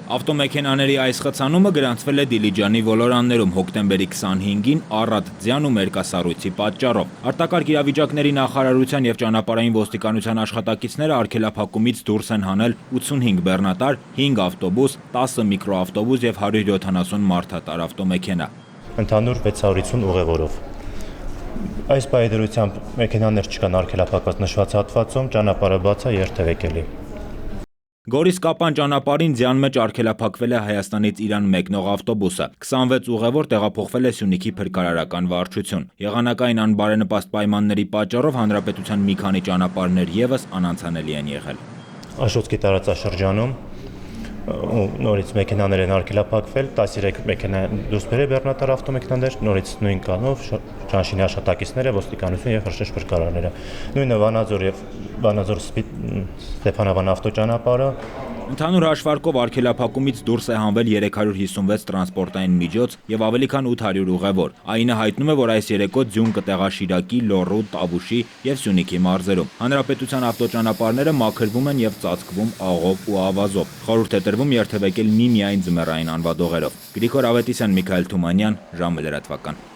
Ավտոմեքենաների այս խցանումը գրանցվել է Դիլիջանի ոլորաններում հոկտեմբերի 25-ին Առատ ձյան ու մերկասառույցի պատճառով։ Արտակարգ իրավիճակների նախարարության եւ ճանապարհային ոստիկանության աշխատակիցները արգելափակումից դուրս են հանել 85 բեռնատար, 5 ավտոբուս, 10 միկրոավտոբուս եւ 170 մարդատար ավտոմեքենա։ Ընդհանուր 650 ուղևորով։ Այս պայդրությամբ մեքենաներ չկան արգելափակված նշված հատվածում, ճանապարհը բաց է, երթևեկելի։ Գորիս-Կապան ճանապարհին ձյան մեջ արգելափակվել է Հայաստանից Իրան մեկնող ավտոբուսը։ 26 ուղևոր տեղափոխվել է Սյունիքի փրկարարական վարչություն։ Եղանակային անբարենպաստ պայմանների պատճառով հանրապետության մի քանի ճանապարհներ եւս անանցանելի են եղել։ Աշոտքի տարածաշրջանում նորից մեքենաներ են արգելափակվել, 13 մեքենա դուրս բերել բեռնատար ավտոմեքենաներ, նորից նույն կանոնով ճանշինի աշխատակիցները, ոստիկանություն եւ հրշեջ փրկարարները։ Նույնը Վանաձոր Ստեփանավան ավտոճանապարհը։ Ընդհանուր հաշվարկով արգելափակումից դուրս է հանվել 356 տրանսպորտային միջոց եւ ավելի քան 800 ուղևոր։ ԱԻՆ-ը հայտնում է, որ այս երեկո ձյուն կտեղա Շիրակի, Լոռու, Տավուշի եւ Սյունիքի մարզերում։ Հանրապետության ավտոճանապարհները մաքրվում են եւ ծածկվում աղով ու ավազով։ Խորհուրդ է տրվում երթևեկել միմիայն ձմեռային անվադողերով։ Գրիգոր Ավետիսյան, Միքայել Թումանյան, ժամը լրատվական։